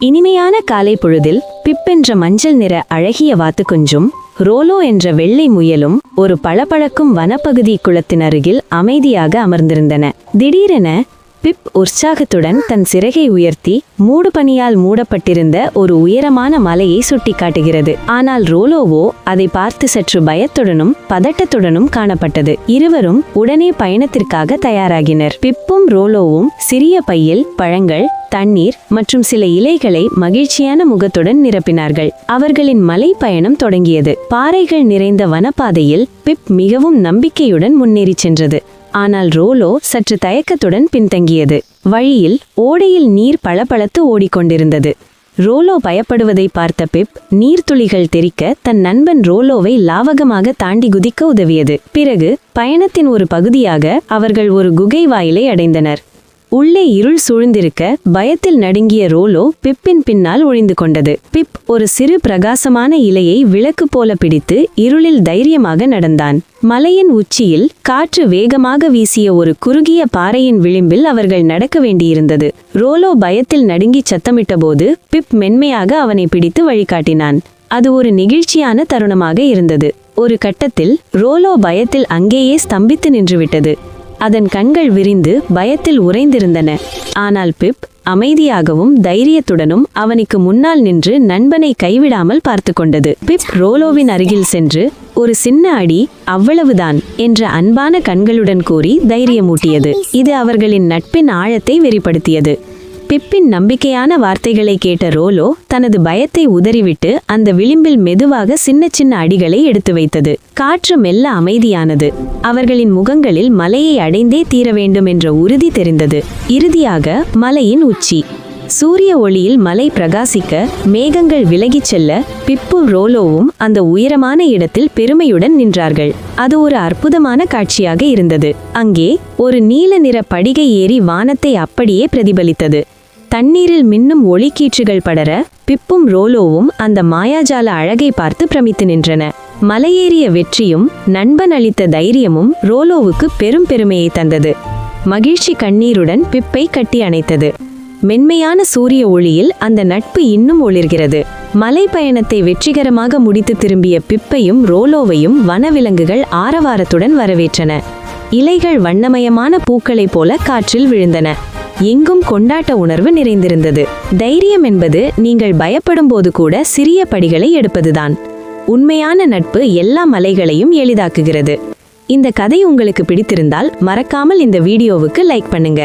இனிமையான காலை பொழுதில் பிப் என்ற மஞ்சள் நிற அழகிய வாத்துக்குஞ்சும் ரோலோ என்ற வெள்ளை முயலும் ஒரு பளபளக்கும் வனப்பகுதி குளத்தின் அருகில் அமைதியாக அமர்ந்திருந்தன. திடீரென பிப் உற்சாகத்துடன் தன் சிறகை உயர்த்தி மூடுபனியால் மூடப்பட்டிருந்த ஒரு உயரமான மலையை சுட்டிக்காட்டுகிறது. ஆனால் ரோலோவோ அதை பார்த்து சற்று பயத்துடனும் பதட்டத்துடனும் காணப்பட்டது. இருவரும் உடனே பயணத்திற்காக தயாராகினர். பிப்பும் ரோலோவும் சிறிய பையில் பழங்கள், தண்ணீர் மற்றும் சில இலைகளை மகிழ்ச்சியான முகத்துடன் நிரப்பினார்கள். அவர்களின் மலை பயணம் தொடங்கியது. பாறைகள் நிறைந்த வனப்பாதையில் பிப் மிகவும் நம்பிக்கையுடன் முன்னேறி சென்றது. ஆனால் ரோலோ சற்று தயக்கத்துடன் பின்தங்கியது. வழியில் ஓடையில் நீர் பளபளத்து ஓடிக்கொண்டிருந்தது. ரோலோ பயப்படுவதை பார்த்த பிப் நீர்த்துளிகள் தெறிக்க தன் நண்பன் ரோலோவை லாவகமாக தாண்டி குதிக்க உதவியது. பிறகு பயணத்தின் ஒரு பகுதியாக அவர்கள் ஒரு குகை வாயிலை அடைந்தனர். உள்ளே இருள் சூழ்ந்திருக்க பயத்தில் நடுங்கிய ரோலோ பிப்பின் பின்னால் ஒளிந்து கொண்டது. பிப் ஒரு சிறு பிரகாசமான இலையை விளக்கு போல பிடித்து இருளில் தைரியமாக நடந்தான். மலையின் உச்சியில் காற்று வேகமாக வீசிய ஒரு குறுகிய பாறையின் விளிம்பில் அவர்கள் நடக்க வேண்டியிருந்தது. ரோலோ பயத்தில் நடுங்கி சத்தமிட்டபோது பிப் மென்மையாக அவனை பிடித்து வழிகாட்டினான். அது ஒரு நெகிழ்ச்சியான தருணமாக இருந்தது. ஒரு கட்டத்தில் ரோலோ பயத்தில் அங்கேயே ஸ்தம்பித்து நின்றுவிட்டது. அதன் கண்கள் விரிந்து பயத்தில் உறைந்திருந்தன. ஆனால் பிப் அமைதியாகவும் தைரியத்துடனும் அவனுக்கு முன்னால் நின்று நண்பனை கைவிடாமல் பார்த்து கொண்டது. பிப் ரோலோவின் அருகில் சென்று ஒரு சின்ன அடி, அவ்வளவுதான் என்ற அன்பான கண்களுடன் கூறி தைரியமூட்டியது. இது அவர்களின் நட்பின் ஆழத்தை வெளிப்படுத்தியது. பிப்பின் நம்பிக்கையான வார்த்தைகளை கேட்ட ரோலோ தனது பயத்தை உதறிவிட்டு அந்த விளிம்பில் மெதுவாக சின்ன சின்ன அடிகளை எடுத்து வைத்தது. காற்று மெல்ல அமைதியானது. அவர்களின் முகங்களில் மலையை அடைந்தே தீர வேண்டும் என்ற உறுதி தெரிந்தது. இறுதியாக மலையின் உச்சி. சூரிய ஒளியில் மலை பிரகாசிக்க, மேகங்கள் விலகிச் செல்ல பிப்பும் ரோலோவும் அந்த உயரமான இடத்தில் பெருமையுடன் நின்றார்கள். அது ஒரு அற்புதமான காட்சியாக இருந்தது. அங்கே ஒரு நீல நிற படிகை ஏறி வானத்தை அப்படியே பிரதிபலித்தது. தண்ணீரில் மின்னும் ஒளிக்கீற்றுகள் படர பிப்பும் ரோலோவும் அந்த மாயாஜால அழகை பார்த்து பிரமித்து நின்றன. மலையேறிய வெற்றியும் நண்பன் அளித்த தைரியமும் ரோலோவுக்கு பெரும் பெருமையை தந்தது. மகிழ்ச்சி கண்ணீருடன் பிப்பை கட்டி அணைத்தது. மென்மையான சூரிய ஒளியில் அந்த நட்பு இன்னும் ஒளிர்கிறது. மலை பயணத்தை வெற்றிகரமாக முடித்து திரும்பிய பிப்பையும் ரோலோவையும் வனவிலங்குகள் ஆரவாரத்துடன் வரவேற்றன. இலைகள் வண்ணமயமான பூக்களைப் போல காற்றில் விழுந்தன. எங்கும் கொண்டாட்ட உணர்வு நிறைந்திருந்தது. தைரியம் என்பது நீங்கள் பயப்படும் போது கூட சிறிய படிகளை எடுப்பதுதான். உண்மையான நட்பு எல்லா மலைகளையும் எளிதாக்குகிறது. இந்த கதை உங்களுக்கு பிடித்திருந்தால் மறக்காமல் இந்த வீடியோவுக்கு லைக் பண்ணுங்க.